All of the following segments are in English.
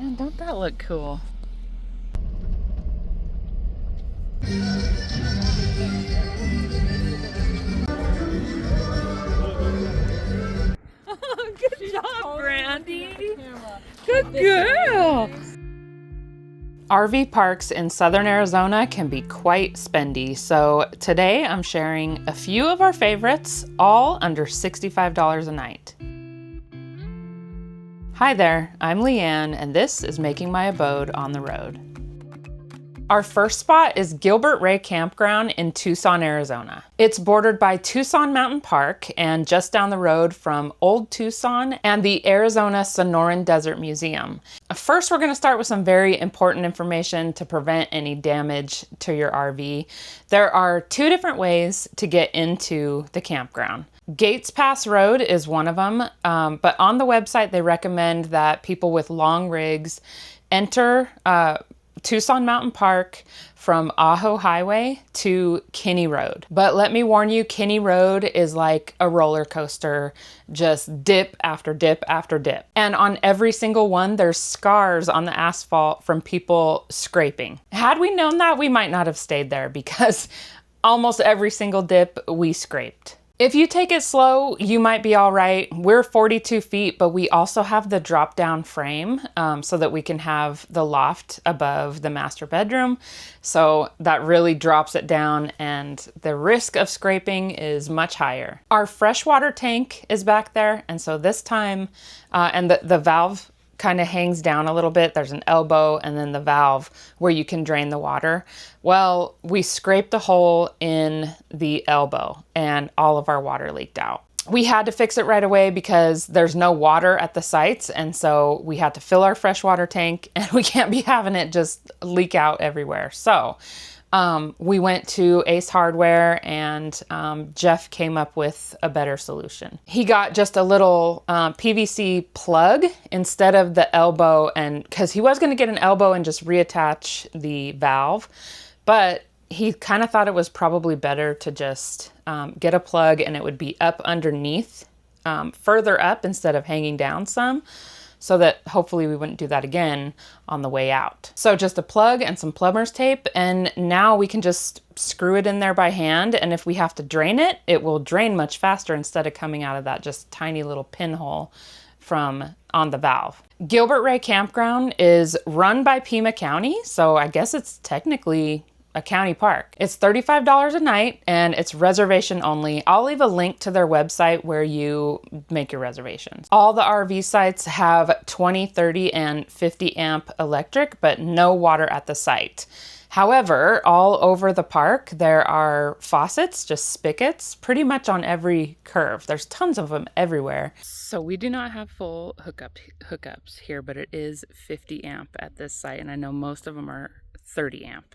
Man, don't that look cool? Good job, Brandy. Good girl. RV parks in southern Arizona can be quite spendy, so today I'm sharing a few of our favorites, all under $65 a night. Hi there, I'm Leanne, and this is Making My Abode on the Road. Our first spot is Gilbert Ray Campground in Tucson, Arizona. It's bordered by Tucson Mountain Park and just down the road from Old Tucson and the Arizona Sonoran Desert Museum. First, we're going to start with some very important information to prevent any damage to your RV. There are two different ways to get into the campground. Gates Pass Road is one of them, but on the website they recommend that people with long rigs enter Tucson Mountain Park from Ajo Highway to Kinney Road. But let me warn you, Kinney Road is like a roller coaster, just dip after dip after dip. And on every single one, there's scars on the asphalt from people scraping. Had we known that, we might not have stayed there because almost every single dip we scraped. If you take it slow, you might be all right. We're 42 feet, but we also have the drop down frame so that we can have the loft above the master bedroom. So that really drops it down and the risk of scraping is much higher. Our freshwater tank is back there. And so this time, and the valve kind of hangs down a little bit. There's an elbow and then the valve where you can drain the water. Well, we scraped a hole in the elbow and all of our water leaked out. We had to fix it right away because there's no water at the sites. And so we had to fill our freshwater tank and we can't be having it just leak out everywhere. So we went to Ace Hardware and Jeff came up with a better solution. He got just a little PVC plug instead of the elbow, and because he was going to get an elbow and just reattach the valve, but he kind of thought it was probably better to just get a plug and it would be up underneath, further up instead of hanging down some, so that hopefully we wouldn't do that again on the way out. So just a plug and some plumber's tape, and now we can just screw it in there by hand, and if we have to drain it, it will drain much faster instead of coming out of that just tiny little pinhole from on the valve. Gilbert Ray Campground is run by Pima County, so I guess it's technically a county park. It's $35 a night and it's reservation only. I'll leave a link to their website where you make your reservations. All the RV sites have 20, 30, and 50 amp electric, but no water at the site. However, all over the park, there are faucets, just spigots, pretty much on every curve. There's tons of them everywhere. So we do not have full hookups here, but it is 50 amp at this site, and I know most of them are 30 amp.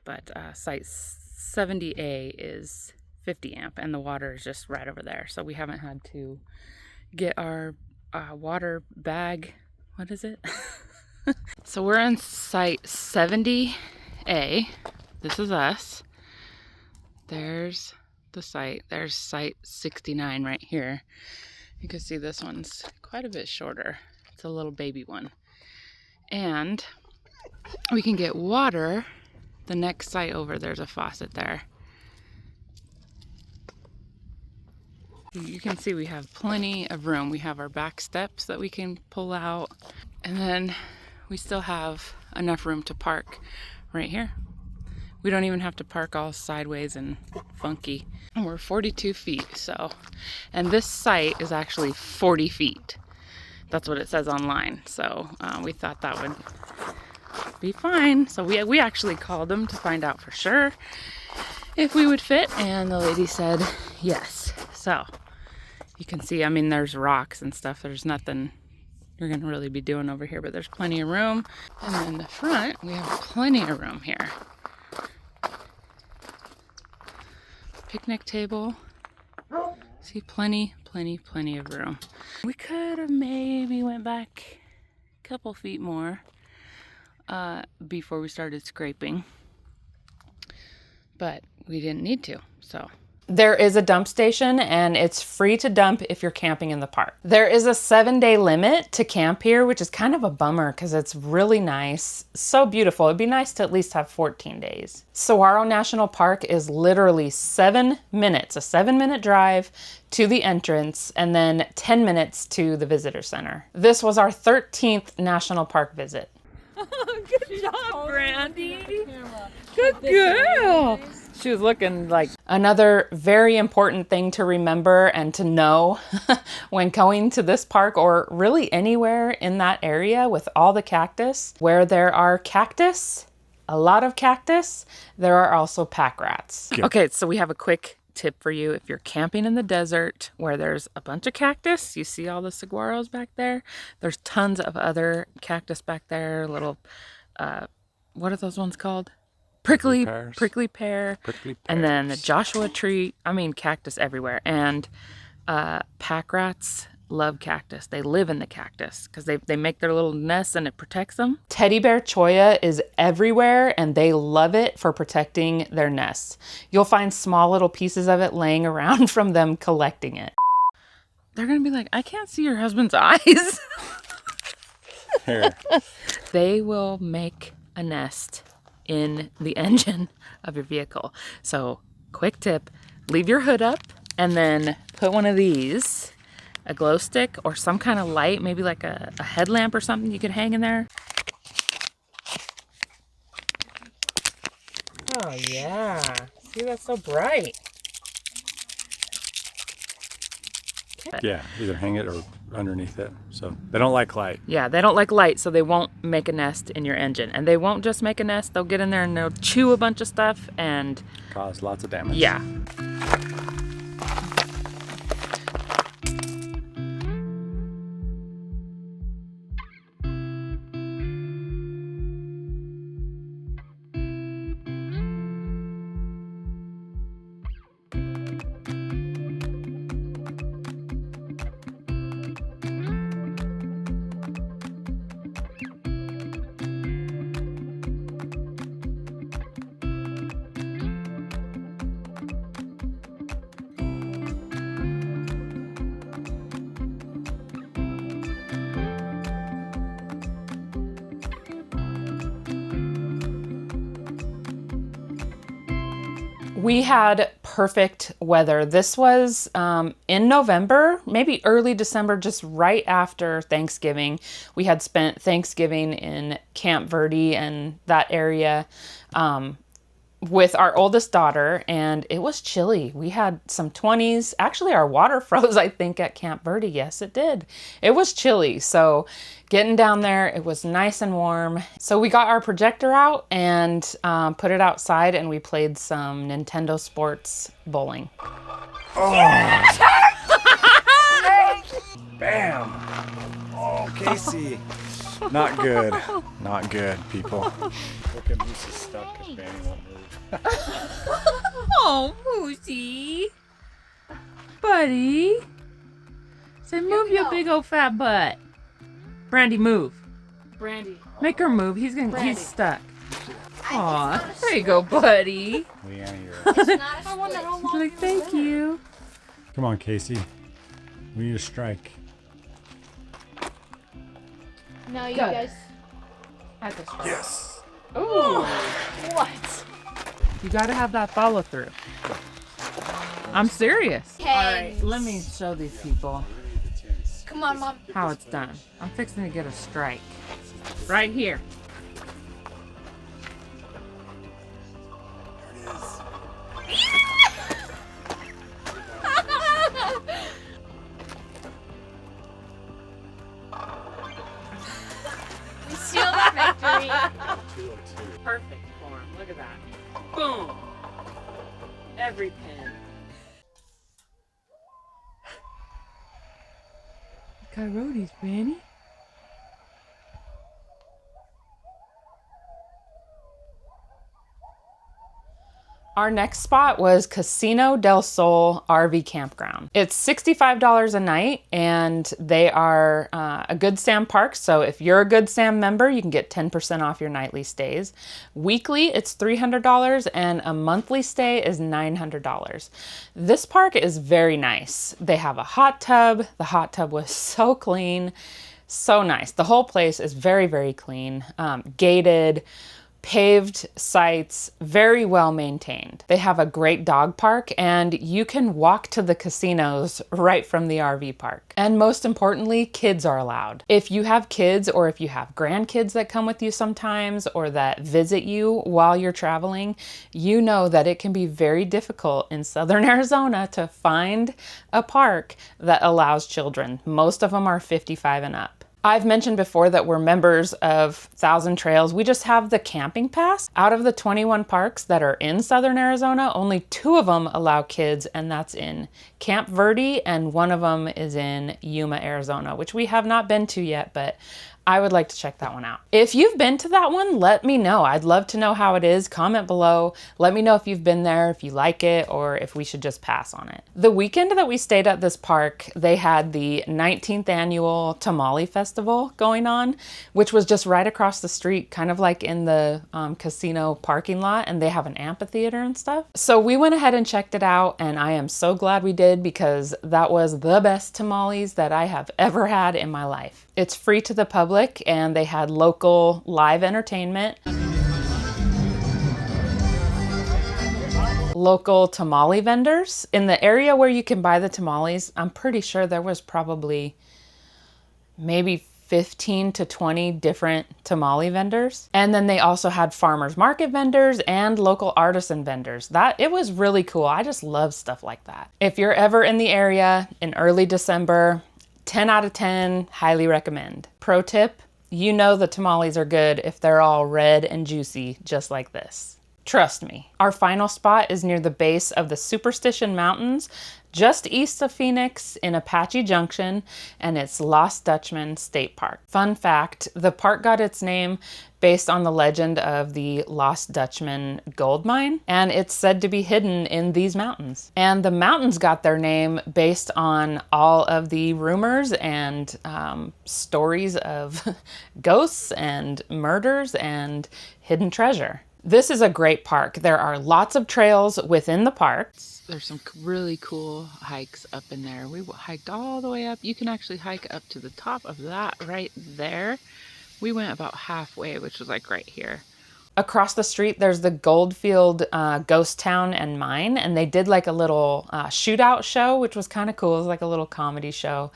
But site 70A is 50 amp and the water is just right over there. So we haven't had to get our water bag. What is it? So we're in site 70A. This is us. There's the site. There's site 69 right here. You can see this one's quite a bit shorter. It's a little baby one. And we can get water. The next site over, there's a faucet there. You can see we have plenty of room. We have our back steps that we can pull out, and then we still have enough room to park right here. We don't even have to park all sideways and funky. And we're 42 feet, so, and this site is actually 40 feet. That's what it says online. So we thought that would be fine. So we actually called them to find out for sure if we would fit, and the lady said yes. So you can see, I mean, there's rocks and stuff. There's nothing you're gonna really be doing over here, but there's plenty of room. And then the front, we have plenty of room here. Picnic table. See, plenty of room. We could have maybe went back a couple feet more before we started scraping, but we didn't need to. So There is a dump station and it's free to dump if you're camping in the park. There is a 7-day limit to camp here, which is kind of a bummer because it's really nice. So beautiful. It'd be nice to at least have 14 days. Saguaro National Park is literally 7 minutes, a 7-minute drive to the entrance and then 10 minutes to the visitor center. This was our 13th national park visit. Good job, Brandy. Good girl. She was looking like... Another very important thing to remember and to know when going to this park or really anywhere in that area with all the cactus, where there are cactus, a lot of cactus, there are also pack rats. Yep. Okay, so we have a quick tip for you. If you're camping in the desert where there's a bunch of cactus, you see all the saguaros back there, there's tons of other cactus back there, little, what are those ones called? Prickly pear, and then the Joshua tree. I mean, cactus everywhere. And pack rats love cactus. They live in the cactus because they make their little nests and it protects them. Teddy bear cholla is everywhere and they love it for protecting their nests. You'll find small little pieces of it laying around from them collecting it. They're gonna be like, I can't see your husband's eyes. Here. They will make a nest in the engine of your vehicle. So quick tip, leave your hood up and then put one of these, a glow stick or some kind of light, maybe like a headlamp or something you could hang in there. Oh yeah, see, that's so bright. Yeah, either hang it or underneath it. So they don't like light. Yeah, they don't like light, so they won't make a nest in your engine. And they won't just make a nest, they'll get in there and they'll chew a bunch of stuff and cause lots of damage. Yeah. We had perfect weather. This was in November, maybe early December, just right after Thanksgiving. We had spent Thanksgiving in Camp Verde and that area with our oldest daughter, and it was chilly. We had some 20s. Actually, our water froze, I think, at Camp Verde. Yes, it did. It was chilly. So getting down there, it was nice and warm. So we got our projector out and put it outside, and we played some Nintendo Sports bowling. Oh. Bam! Oh, Casey. Not good. Not good, people. Look at Moosey stuck because Manny won't move. Oh, Moosey. Buddy. Say, move your big old fat butt. Brandy, move. Brandy. Make her move. He's stuck. Aw, there you go, buddy. Leanna, He's like, thank you. Come on, Casey. We need a strike. No, you guys. Yes. Ooh. What? You gotta have that follow through. I'm serious. Okay. All right, let me show these people Come on, Mom. how it's done. I'm fixing to get a strike. Right here. We sealed the victory. Perfect form. Look at that. Boom. Every pin. Coyotes, Brandy. Our next spot was Casino del Sol RV Campground. It's $65 a night, and they are a Good Sam park. So if you're a Good Sam member, you can get 10% off your nightly stays. Weekly, it's $300, and a monthly stay is $900. This park is very nice. They have a hot tub. The hot tub was so clean, so nice. The whole place is very, very clean, gated, paved sites, very well maintained. They have a great dog park, and you can walk to the casinos right from the RV park. And most importantly, kids are allowed. If you have kids, or if you have grandkids that come with you sometimes, or that visit you while you're traveling, you know that it can be very difficult in Southern Arizona to find a park that allows children. Most of them are 55 and up. I've mentioned before that we're members of 1,000 Trails. We just have the camping pass. Out of the 21 parks that are in Southern Arizona, only 2 of them allow kids, and that's in Camp Verde, and one of them is in Yuma, Arizona, which we have not been to yet, but I would like to check that one out. If you've been to that one, let me know. I'd love to know how it is. Comment below. Let me know if you've been there, if you like it, or if we should just pass on it. The weekend that we stayed at this park, they had the 19th annual Tamale Festival going on, which was just right across the street, kind of like in the casino parking lot, and they have an amphitheater and stuff. So we went ahead and checked it out, and I am so glad we did, because that was the best tamales that I have ever had in my life. It's free to the public, and they had local live entertainment. Local tamale vendors. In the area where you can buy the tamales, I'm pretty sure there was probably maybe 15 to 20 different tamale vendors. And then they also had farmers market vendors and local artisan vendors. It was really cool. I just love stuff like that. If you're ever in the area in early December, 10 out of 10, highly recommend. Pro tip, you know the tamales are good if they're all red and juicy, just like this. Trust me. Our final spot is near the base of the Superstition Mountains, just east of Phoenix in Apache Junction, and it's Lost Dutchman State Park. Fun fact, the park got its name based on the legend of the Lost Dutchman gold mine, and it's said to be hidden in these mountains. And the mountains got their name based on all of the rumors and stories of ghosts and murders and hidden treasure. This is a great park. There are lots of trails within the park. There's some really cool hikes up in there. We hiked all the way up. You can actually hike up to the top of that right there. We went about halfway, which was like right here. Across the street, there's the Goldfield Ghost Town and Mine, and they did like a little shootout show, which was kind of cool. It was like a little comedy show.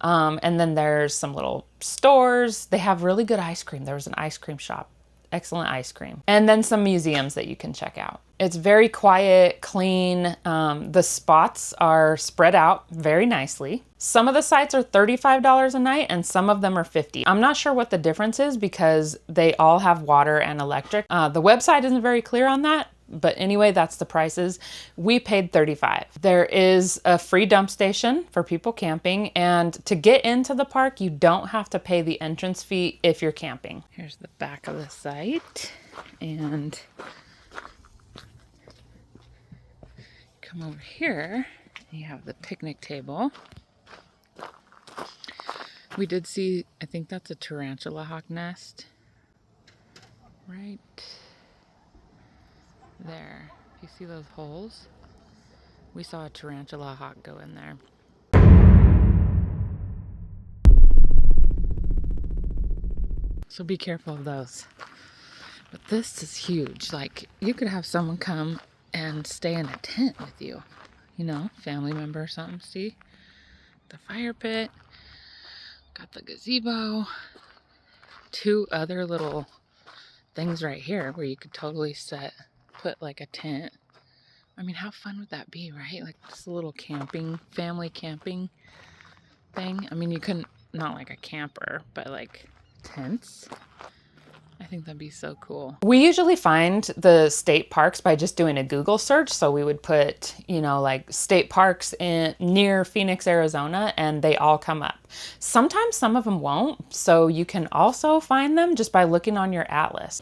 And then there's some little stores. They have really good ice cream. There was an ice cream shop. Excellent ice cream. And then some museums that you can check out. It's very quiet, clean. The spots are spread out very nicely. Some of the sites are $35 a night and some of them are $50. I'm not sure what the difference is because they all have water and electric. The website isn't very clear on that, but anyway, that's the prices. We paid $35. There is a free dump station for people camping, and to get into the park, you don't have to pay the entrance fee if you're camping. Here's the back of the site, and come over here, and you have the picnic table. We did see, I think that's a tarantula hawk nest, right there. You see those holes? We saw a tarantula hawk go in there. So be careful of those. But this is huge. Like, you could have someone come and stay in a tent with you. You know, family member or something. See? The fire pit. Got the gazebo. 2 other little things right here where you could totally put like a tent. I mean, how fun would that be, right? Like just a little family camping thing. I mean, you couldn't, not like a camper, but like tents. I think that'd be so cool. We usually find the state parks by just doing a Google search. So we would put, you know, like state parks near Phoenix, Arizona, and they all come up. Sometimes some of them won't. So you can also find them just by looking on your atlas.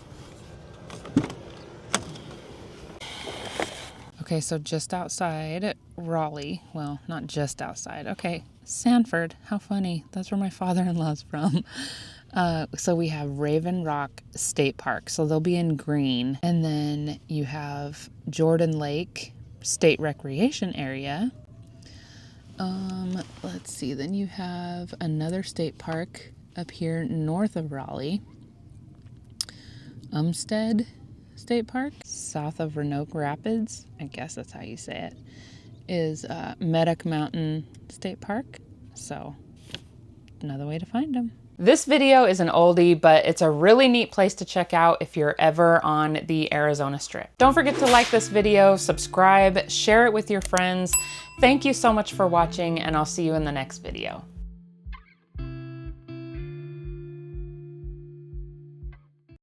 Okay, so just outside Raleigh. Well, not just outside. Okay, Sanford. How funny. That's where my father-in-law's from. So we have Raven Rock State Park. So they'll be in green. And then you have Jordan Lake State Recreation Area. Let's see. Then you have another state park up here north of Raleigh. Umstead State Park, south of Roanoke Rapids, I guess that's how you say it, is Medoc Mountain State Park. So another way to find them. This video is an oldie, but it's a really neat place to check out if you're ever on the Arizona Strip. Don't forget to like this video, subscribe, share it with your friends. Thank you so much for watching, and I'll see you in the next video.